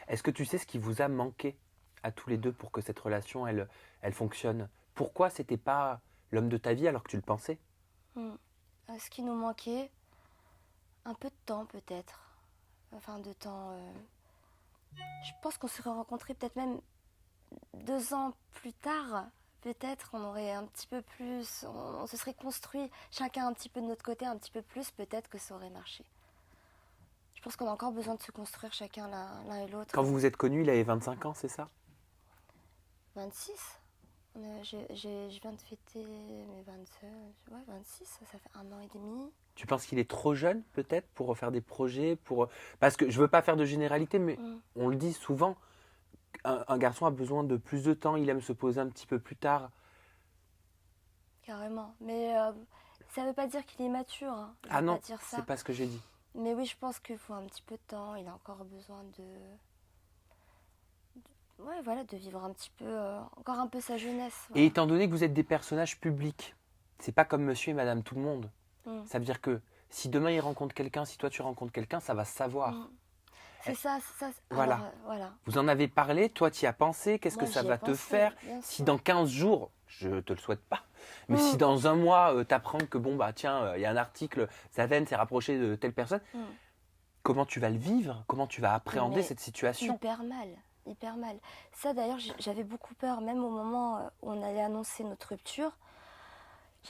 Est-ce que tu sais ce qui vous a manqué à tous les deux pour que cette relation, elle fonctionne? Pourquoi c'était pas l'homme de ta vie alors que tu le pensais? Mm. Ce qui nous manquait, un peu de temps peut-être. Enfin, de temps. Je pense qu'on serait rencontrés peut-être même 2 ans plus tard. Peut-être on aurait un petit peu plus. On se serait construit chacun un petit peu de notre côté, un petit peu plus. Peut-être que ça aurait marché. Je pense qu'on a encore besoin de se construire chacun l'un et l'autre. Quand vous vous êtes connus, il avait 25 ans, c'est ça? 26. Je viens de fêter mes 27. Ouais, 26, ça fait 1 an et demi. Tu penses qu'il est trop jeune, peut-être, pour refaire des projets pour... Parce que je veux pas faire de généralité, mais Mm, on le dit souvent, un garçon a besoin de plus de temps, il aime se poser un petit peu plus tard. carrément. Mais ça veut pas dire qu'il est immature, hein. Je Ah veux pas non, dire c'est ça. pas ce que j'ai dit. Mais oui, je pense qu'il faut un petit peu de temps. Il a encore besoin ouais, voilà, de vivre un petit peu, encore un peu sa jeunesse. Et Voilà. étant donné que vous êtes des personnages publics, c'est pas comme monsieur et madame tout le monde. Mm, Ça veut dire que si demain il rencontre quelqu'un, si toi tu rencontres quelqu'un, ça va se mm. savoir. C'est ça, c'est ça. Alors, Voilà. voilà. Vous en avez parlé, toi tu y as pensé, qu'est-ce que Moi, ça j'y ai va te pensé, faire bien si sûr. dans 15 jours, je te le souhaite pas, mais si Mm, dans un mois tu apprends que bon bah tiens, il y a un article, Zaven s'est rapproché de telle personne, mm. comment tu vas le vivre? Comment tu vas appréhender Mais cette situation? hyper mal, hyper mal. Ça, d'ailleurs, j'avais beaucoup peur, même au moment où on allait annoncer notre rupture.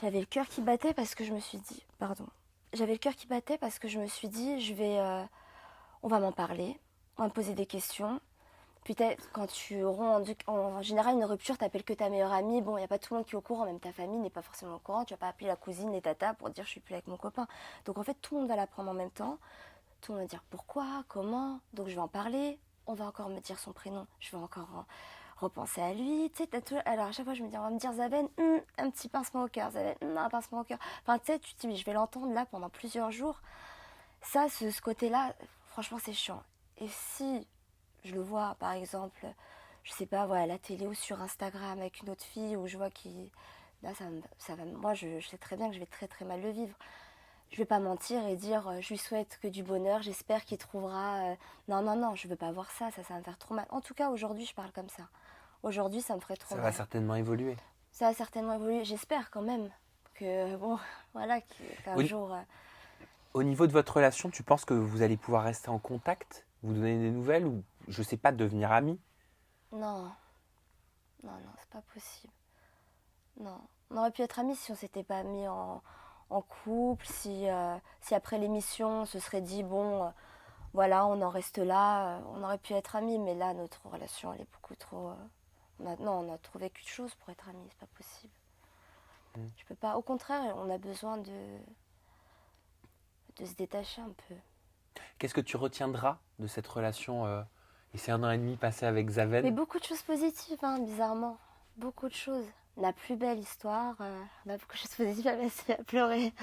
J'avais le cœur qui battait parce que je me suis dit, pardon, j'avais le cœur qui battait parce que je me suis dit, on va m'en parler, on va me poser des questions. Peut-être quand tu romps, en général, une rupture, t'appelles que ta meilleure amie. Bon, il n'y a pas tout le monde qui est au courant, même ta famille n'est pas forcément au courant. Tu vas pas appeler la cousine, les tatas pour dire je suis plus avec mon copain. Donc en fait, tout le monde va l'apprendre en même temps. Tout le monde va dire pourquoi, comment. Donc je vais en parler. On va encore me dire son prénom. Je vais encore repenser à lui. Tu sais, alors à chaque fois, je me dis, on va me dire Zaven, un petit pincement au cœur. Zaven, un pincement au cœur. Enfin, tu sais, tu te dis, mais je vais l'entendre là pendant plusieurs jours. Ça, ce côté-là, franchement, c'est chiant. Et si je le vois, par exemple, je sais pas, voilà, à la télé ou sur Instagram avec une autre fille où je vois qu'il... Là, moi, je sais très bien que je vais très très mal le vivre. Je vais pas mentir et dire je lui souhaite que du bonheur, j'espère qu'il trouvera. Non, non, non, je veux pas voir ça, ça va me faire trop mal. En tout cas, aujourd'hui, je parle comme ça. Aujourd'hui, ça me ferait trop Ça va mal. certainement évoluer. Ça a certainement évolué, j'espère quand même que, bon, voilà, qu'un Au, jour. au niveau de votre relation, tu penses que vous allez pouvoir rester en contact, vous donner des nouvelles ou, je sais pas, devenir amis? Non, non, non, c'est pas possible. Non. On aurait pu être amis si on s'était pas mis en couple, si après l'émission on se serait dit bon, voilà, on en reste là, on aurait pu être amis, mais là notre relation elle est beaucoup trop. Non, on a trouvé qu'une chose pour être amis, c'est pas possible. Mm. Je peux pas. Au contraire, on a besoin de se détacher un peu. Qu'est-ce que tu retiendras de cette relation et ces 1 an et demi passé avec Mais Zaven? beaucoup de choses positives, hein, bizarrement. Beaucoup de choses. La plus belle histoire, on a beaucoup de choses positives, elle m'a fait à pleurer.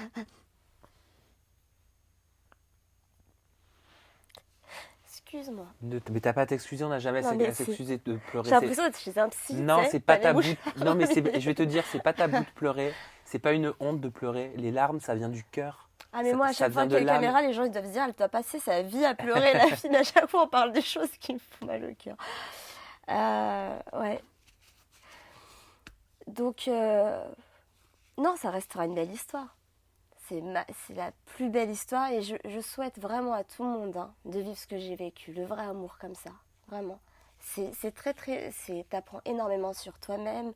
Excuse-moi. Mais t'as pas à t'excuser, on n'a jamais Non mais à s'excuser de pleurer. j'ai l'impression d'être chez un psy, tu Non, sais, c'est pas t'as les tabou. bouches. Non, mais je vais te dire, c'est pas tabou de pleurer. C'est pas une honte de pleurer. Les larmes, ça vient du cœur. Ah mais moi à Ça chaque fois vient qu'il de y a la l'âme. caméra, les gens ils doivent se dire elle doit passer sa vie à pleurer la fille. À chaque fois on parle des choses qui me font mal au cœur. Ouais. Donc non, ça restera une belle histoire. C'est la plus belle histoire et je souhaite vraiment à tout le monde hein, de vivre ce que j'ai vécu, le vrai amour comme ça, vraiment. C'est très très, t'apprends énormément sur toi-même,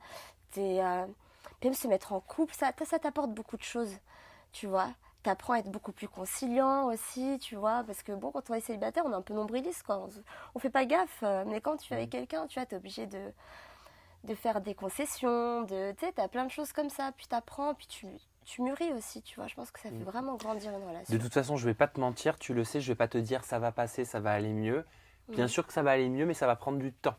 même se mettre en couple, ça t'apporte beaucoup de choses, tu vois. T'apprends à être beaucoup plus conciliant aussi, tu vois, parce que bon, quand on est célibataire, on est un peu nombriliste, quoi. On fait pas gaffe, mais quand tu es avec quelqu'un, tu vois, t'es obligé de faire des concessions, tu sais, t'as plein de choses comme ça, puis t'apprends, puis tu mûris aussi, tu vois. Je pense que ça fait vraiment grandir une De relation. toute façon, je vais pas te mentir, tu le sais, je vais pas te dire ça va passer, ça va aller mieux. Bien Mm. sûr que ça va aller mieux, mais ça va prendre du temps.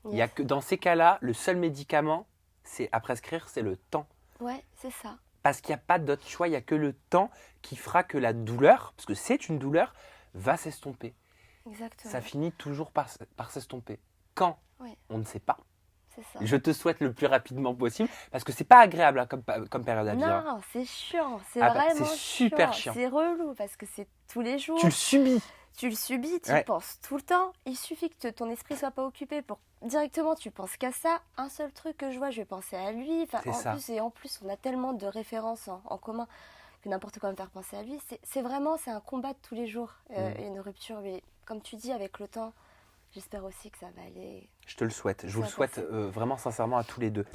Il y a Yes. que dans ces cas-là, le seul médicament, c'est à prescrire, c'est le temps. Ouais, c'est ça. Parce qu'il n'y a pas d'autre choix, il n'y a que le temps qui fera que la douleur, parce que c'est une douleur, va s'estomper. Exactement. Ça finit toujours par s'estomper. Quand? Ouais, On ne sait pas. c'est ça. Je te souhaite le plus rapidement possible, parce que c'est pas agréable hein, comme période à vivre. Hein. Non, c'est chiant, c'est Ah bah, vraiment c'est super chiant. chiant. C'est relou parce que c'est tous les jours. Tu le subis. tu le subis, tu y Ouais. penses tout le temps. Il suffit que ton esprit soit pas occupé pour directement tu penses qu'à ça. Un seul truc que je vois, je vais penser à lui. Enfin, C'est ça. en plus, on a tellement de références en commun que n'importe quoi me faire penser à lui. C'est vraiment, c'est un combat de tous les jours, une rupture. Mais comme tu dis, avec le temps, j'espère aussi que ça va aller. Je te le souhaite. Je vous Ça le va souhaite passer. vraiment sincèrement à tous les deux.